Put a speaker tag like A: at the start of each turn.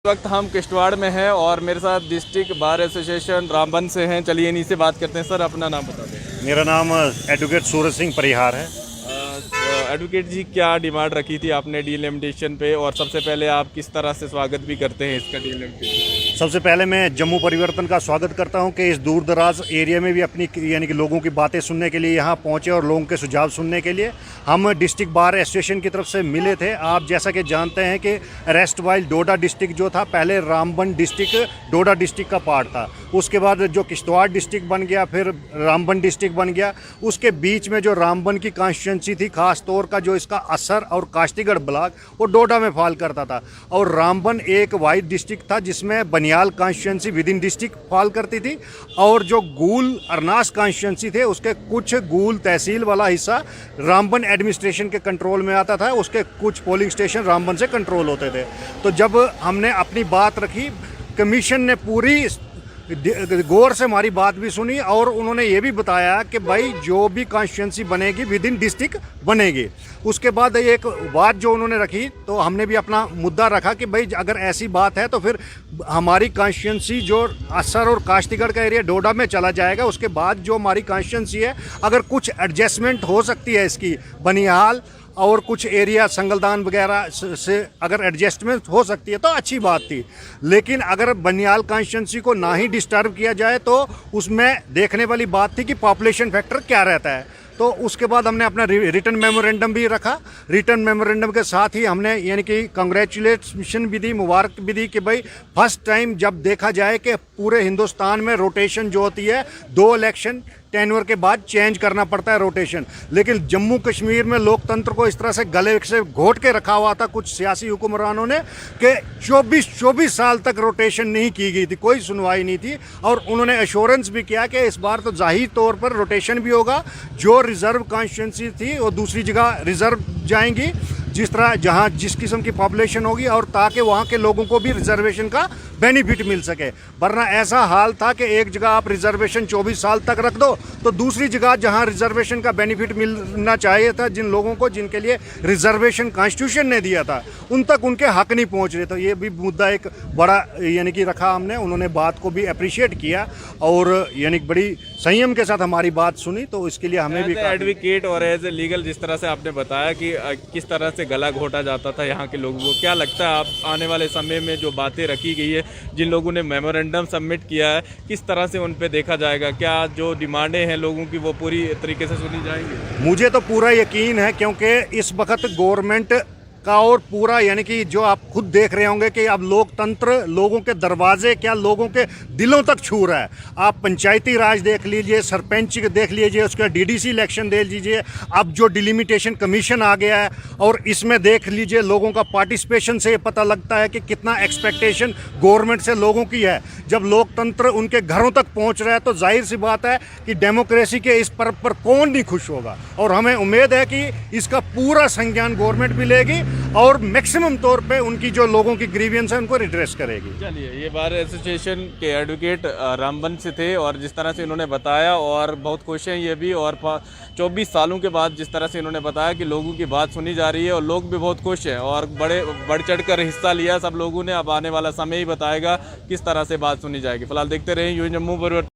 A: इस वक्त हम किश्तवाड़ में हैं और मेरे साथ डिस्ट्रिक्ट बार एसोसिएशन रामबन से हैं। चलिए इन्हीं से बात करते हैं। सर अपना नाम बता दें।
B: मेरा नाम एडवोकेट सूरज सिंह परिहार है।
A: एडवोकेट जी, क्या डिमांड रखी थी आपने डीलिमिटेशन पे, और सबसे पहले आप किस तरह से स्वागत भी करते हैं इसका डीलिमिटेशन?
B: सबसे पहले मैं जम्मू परिवर्तन का स्वागत करता हूं कि इस दूर दराज एरिया में भी अपनी यानी कि लोगों की बातें सुनने के लिए यहाँ पहुँचे और लोगों के सुझाव सुनने के लिए हम डिस्ट्रिक्ट बार एसोसिएशन की तरफ से मिले थे। आप जैसा कि जानते हैं कि अरेस्ट वाइल डोडा डिस्ट्रिक्ट जो था, पहले रामबन डिस्ट्रिक्ट डोडा डिस्ट्रिक्ट का पार्ट था। उसके बाद जो किश्तवाड़ डिस्ट्रिक्ट बन गया, फिर रामबन डिस्ट्रिक्ट बन गया। उसके बीच में जो रामबन की कॉन्स्टिट्यूंसी थी, खास तौर का जो इसका असर और काश्तीगढ़ ब्लॉक, वो डोडा में फॉल करता था। और रामबन एक वाइड डिस्ट्रिक्ट था जिसमें Banihal constituency with in district fall करती थी, और जो गूल अरनास कॉन्स्टिट्यूंसी थे उसके कुछ गूल तहसील वाला हिस्सा रामबन एडमिनिस्ट्रेशन के कंट्रोल में आता था। उसके कुछ पोलिंग स्टेशन रामबन से कंट्रोल होते थे। तो जब हमने अपनी बात रखी, कमीशन ने पूरी गौर से हमारी बात भी सुनी और उन्होंने ये भी बताया कि भाई जो भी कॉन्स्टिट्यूंसी बनेगी विद इन डिस्ट्रिक्ट बनेगी। उसके बाद एक बात जो उन्होंने रखी, तो हमने भी अपना मुद्दा रखा कि भाई अगर ऐसी बात है तो फिर हमारी कॉन्स्टिट्यूंसी जो असर और काश्तीगढ़ का एरिया डोडा में चला जाएगा। उसके बाद जो हमारी कॉन्स्टिट्यूंसी है, अगर कुछ एडजस्टमेंट हो सकती है इसकी, बनिहाल और कुछ एरिया संगलदान वगैरह से अगर एडजस्टमेंट हो सकती है तो अच्छी बात थी। लेकिन अगर बनियाल कॉन्स्टिट्यूंसी को ना ही डिस्टर्ब किया जाए तो उसमें देखने वाली बात थी कि पॉपुलेशन फैक्टर क्या रहता है। तो उसके बाद हमने अपना रिटर्न मेमोरेंडम भी रखा। रिटर्न मेमोरेंडम के साथ ही हमने यानी कि कंग्रेचुलेशन भी दी, मुबारक भी दी कि भाई फर्स्ट टाइम जब देखा जाए कि पूरे हिंदुस्तान में रोटेशन जो होती है, 2 इलेक्शन टेन्योर के बाद चेंज करना पड़ता है रोटेशन, लेकिन जम्मू कश्मीर में लोकतंत्र को इस तरह से गले से घोट के रखा हुआ था कुछ सियासी हुक्मरानों ने कि 24 साल तक रोटेशन नहीं की गई थी, कोई सुनवाई नहीं थी। और उन्होंने एश्योरेंस भी किया कि इस बार तो जाहिर तौर पर रोटेशन भी होगा, जो रिजर्व कॉन्स्टिट्यूंसी थी वो दूसरी जगह रिजर्व जाएंगी, जिस तरह जहाँ जिस किस्म की पॉपुलेशन होगी, और ताकि वहाँ के लोगों को भी रिजर्वेशन का बेनिफिट मिल सके। वरना ऐसा हाल था कि एक जगह आप रिजर्वेशन 24 साल तक रख दो तो दूसरी जगह जहाँ रिजर्वेशन का बेनिफिट मिलना चाहिए था जिन लोगों को, जिनके लिए रिजर्वेशन कॉन्स्टिट्यूशन ने दिया था, उन तक उनके हक नहीं पहुँच रहे। तो ये भी मुद्दा एक बड़ा यानी कि रखा हमने। उन्होंने बात को भी अप्रिशिएट किया और यानी बड़ी संयम के साथ हमारी बात सुनी। तो इसके लिए हमें भी
A: एडवोकेट और एज ए लीगल, जिस तरह से आपने बताया कि किस तरह से गला घोटा जाता था यहाँ के लोगों को, क्या लगता है आप आने वाले समय में जो बातें रखी गई है, जिन लोगों ने मेमोरेंडम सबमिट किया है, किस तरह से उन पे देखा जाएगा? क्या जो डिमांडें हैं लोगों की वो पूरी तरीके से सुनी जाएंगी?
B: मुझे तो पूरा यकीन है, क्योंकि इस वक्त गवर्नमेंट का और पूरा यानी कि जो आप खुद देख रहे होंगे कि अब लोकतंत्र लोगों के दरवाजे क्या लोगों के दिलों तक छू रहा है। आप पंचायती राज देख लीजिए, सरपंच देख लीजिए, उसका डीडीसी इलेक्शन देख लीजिए, अब जो डिलिमिटेशन कमीशन आ गया है, और इसमें देख लीजिए लोगों का पार्टिसिपेशन से पता लगता है कि कितना एक्सपेक्टेशन गवर्नमेंट से लोगों की है। जब लोकतंत्र उनके घरों तक पहुँच रहा है तो जाहिर सी बात है कि डेमोक्रेसी के इस पर्व पर कौन नहीं खुश होगा। और हमें उम्मीद है कि इसका पूरा संज्ञान गवर्नमेंट भी लेगी और मैक्सिमम तौर पे उनकी जो लोगों की ग्रीवियंस है उनको रिड्रेस करेगी।
A: चलिए, ये बार एसोसिएशन के एडवोकेट रामबन से थे और जिस तरह से इन्होंने बताया, और बहुत खुश हैं ये भी, और 24 सालों के बाद जिस तरह से इन्होंने बताया कि लोगों की बात सुनी जा रही है और लोग भी बहुत खुश हैं और बढ़ चढ़ कर हिस्सा लिया सब लोगों ने। अब आने वाला समय ही बताएगा किस तरह से बात सुनी जाएगी। फिलहाल देखते रहें यूं जम्मू परिवर्तन।